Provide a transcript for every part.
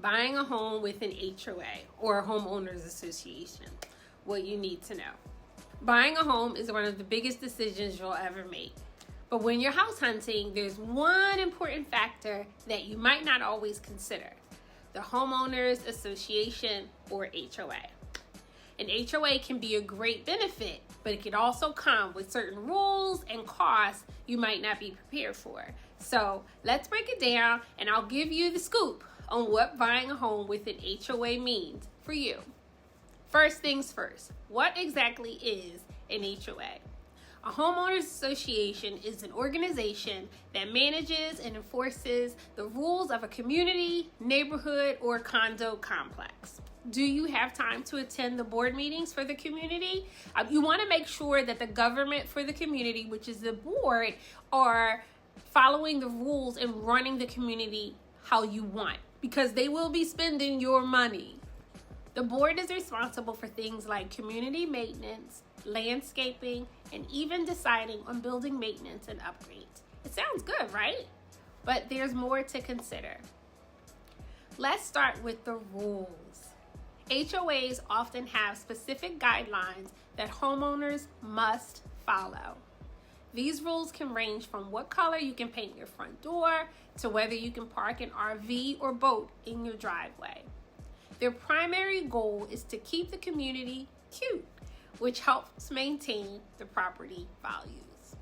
Buying a home with an HOA or a homeowners association. What you need to know. Buying a home is one of the biggest decisions you'll ever make. But when you're house hunting, there's one important factor that you might not always consider: the homeowners association or HOA. An HOA can be a great benefit, but it can also come with certain rules and costs you might not be prepared for. So let's break it down, and I'll give you the scoop on what buying a home with an HOA means for you. First things first, what exactly is an HOA? A homeowners association is an organization that manages and enforces the rules of a community, neighborhood, or condo complex. Do you have time to attend the board meetings for the community? You want to make sure that the government for the community, which is the board, are following the rules and running the community how you want, because they will be spending your money. The board is responsible for things like community maintenance, landscaping, and even deciding on building maintenance and upgrades. It sounds good, right? But there's more to consider. Let's start with the rules. HOAs often have specific guidelines that homeowners must follow. These rules can range from what color you can paint your front door to whether you can park an RV or boat in your driveway. Their primary goal is to keep the community cute, which helps maintain the property values.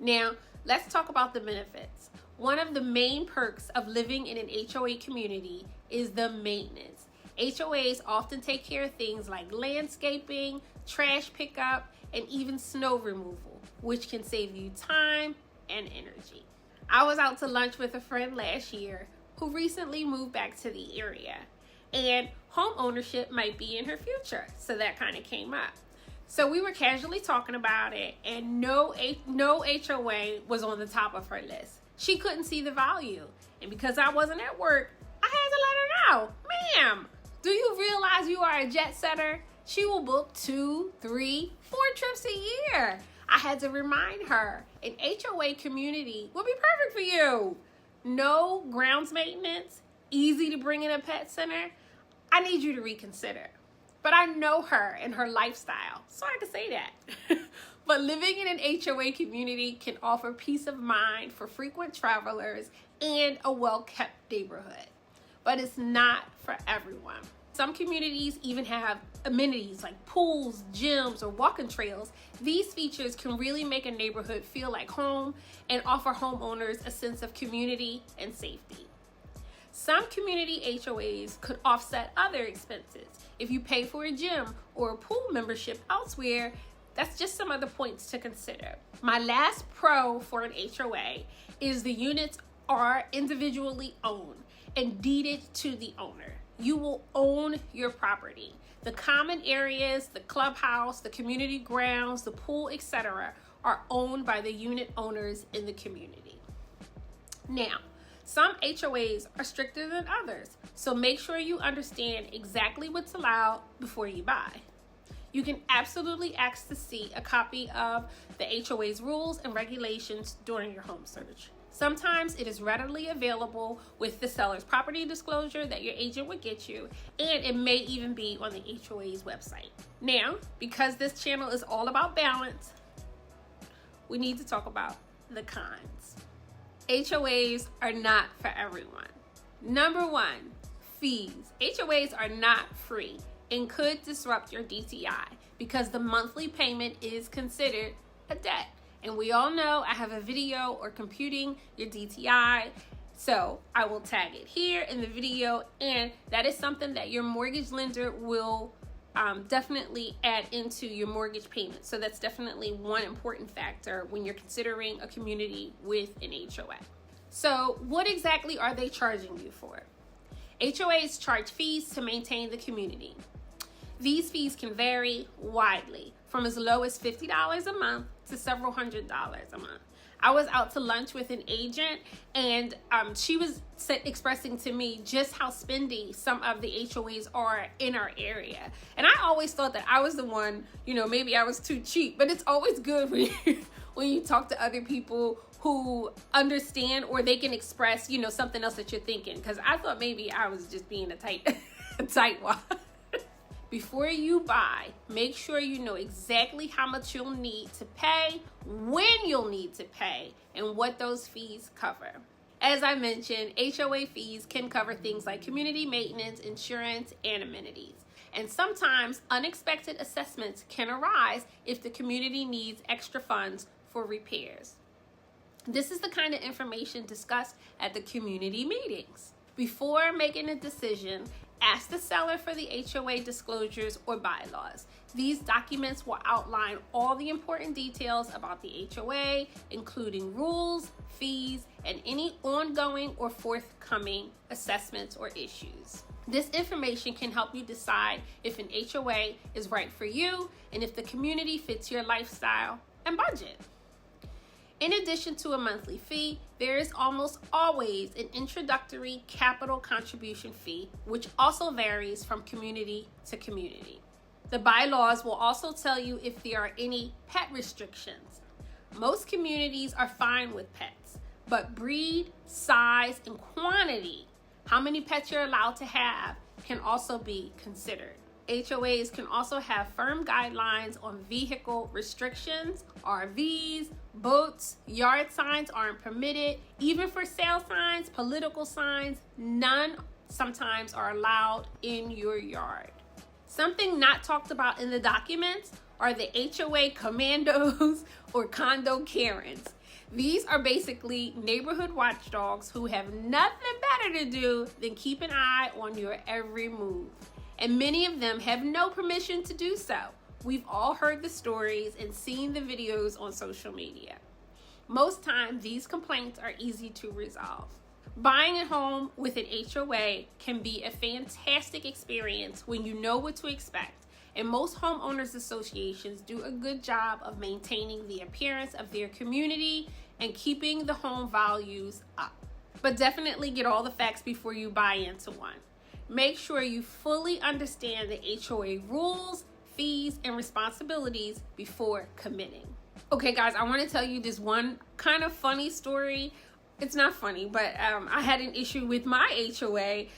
Now, let's talk about the benefits. One of the main perks of living in an HOA community is the maintenance. HOAs often take care of things like landscaping, trash pickup, and even snow removal, which can save you time and energy. I was out to lunch with a friend last year who recently moved back to the area, and home ownership might be in her future, so that kind of came up. So we were casually talking about it, and no HOA was on the top of her list. She couldn't see the value, and because I wasn't at work, I had to let her know, ma'am, do you realize you are a jet setter? She will book 2, 3, 4 trips a year. I had to remind her, an HOA community would be perfect for you. No grounds maintenance, easy to bring in a pet center. I need you to reconsider. But I know her and her lifestyle, so I had to say that. But living in an HOA community can offer peace of mind for frequent travelers and a well-kept neighborhood. But it's not for everyone. Some communities even have amenities like pools, gyms, or walking trails. These features can really make a neighborhood feel like home and offer homeowners a sense of community and safety. Some community HOAs could offset other expenses. If you pay for a gym or a pool membership elsewhere, that's just some other points to consider. My last pro for an HOA is the units are individually owned and deeded to the owner. You will own your property. The common areas, the clubhouse, the community grounds, the pool, etc. are owned by the unit owners in the community. Now, some HOAs are stricter than others, so make sure you understand exactly what's allowed before you buy. You can absolutely ask to see a copy of the HOA's rules and regulations during your home search. Sometimes it is readily available with the seller's property disclosure that your agent would get you, and it may even be on the HOA's website. Now, because this channel is all about balance, we need to talk about the cons. HOAs are not for everyone. Number 1, fees. HOAs are not free and could disrupt your DTI because the monthly payment is considered a debt. And we all know I have a video or computing your DTI, so I will tag it here in the video, and that is something that your mortgage lender will definitely add into your mortgage payment. So that's definitely one important factor when you're considering a community with an HOA. So what exactly are they charging you for? HOAs charge fees to maintain the community. These fees can vary widely, from as low as $50 a month to several $100s a month. I was out to lunch with an agent, and she was expressing to me just how spendy some of the HOAs are in our area. And I always thought that I was the one, maybe I was too cheap, but it's always good when you talk to other people who understand, or they can express, you know, something else that you're thinking. Because I thought maybe I was just being a tightwad. Before you buy, make sure you know exactly how much you'll need to pay, when you'll need to pay, and what those fees cover. As I mentioned, HOA fees can cover things like community maintenance, insurance, and amenities. And sometimes unexpected assessments can arise if the community needs extra funds for repairs. This is the kind of information discussed at the community meetings. Before making a decision, ask the seller for the HOA disclosures or bylaws. These documents will outline all the important details about the HOA, including rules, fees, and any ongoing or forthcoming assessments or issues. This information can help you decide if an HOA is right for you and if the community fits your lifestyle and budget. In addition to a monthly fee, there is almost always an introductory capital contribution fee, which also varies from community to community. The bylaws will also tell you if there are any pet restrictions. Most communities are fine with pets, but breed, size, and quantity, how many pets you're allowed to have, can also be considered. HOAs can also have firm guidelines on vehicle restrictions. RVs, boats, yard signs aren't permitted. Even for sale signs, political signs, none sometimes are allowed in your yard. Something not talked about in the documents are the HOA commandos or condo Karens. These are basically neighborhood watchdogs who have nothing better to do than keep an eye on your every move. And many of them have no permission to do so. We've all heard the stories and seen the videos on social media. Most times, these complaints are easy to resolve. Buying a home with an HOA can be a fantastic experience when you know what to expect. And most homeowners associations do a good job of maintaining the appearance of their community and keeping the home values up. But definitely get all the facts before you buy into one. Make sure you fully understand the HOA rules, fees, and responsibilities before committing. Okay, guys, I want to tell you this one kind of funny story. It's not funny, but I had an issue with my HOA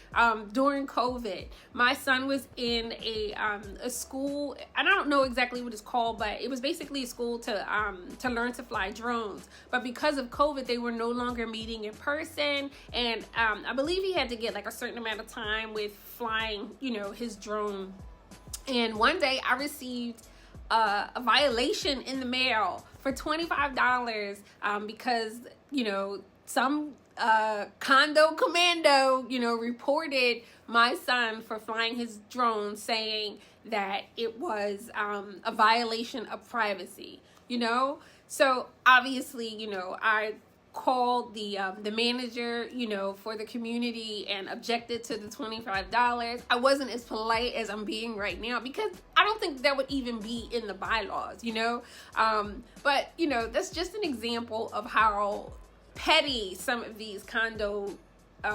during COVID. My son was in a school, and I don't know exactly what it's called, but it was basically a school to learn to fly drones. But because of COVID, they were no longer meeting in person, and I believe he had to get like a certain amount of time with flying, you know, his drone. And one day I received a violation in the mail for $25 because, you know, some condo commando, you know, reported my son for flying his drone, saying that it was a violation of privacy, you know. So obviously, you know, I called the manager, you know, for the community and objected to the $25. I wasn't as polite as I'm being right now because I don't think that would even be in the bylaws, you know. But, you know, that's just an example of how petty some of these condo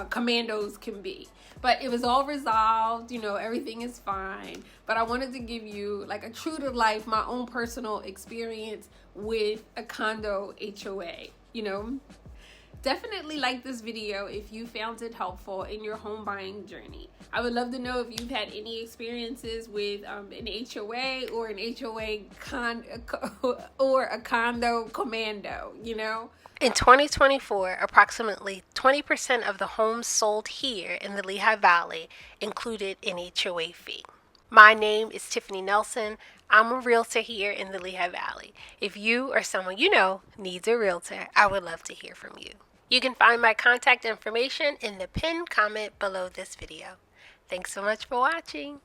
commandos can be. But it was all resolved, you know, everything is fine. But I wanted to give you like a true to life, my own personal experience with a condo HOA, you know. Definitely like this video if you found it helpful in your home buying journey. I would love to know if you've had any experiences with an HOA or an HOA or a condo commando, you know. In 2024, approximately 20% of the homes sold here in the Lehigh Valley included an HOA fee. My name is Tiffany Nelson. I'm a realtor here in the Lehigh Valley. If you or someone you know needs a realtor, I would love to hear from you. You can find my contact information in the pinned comment below this video. Thanks so much for watching.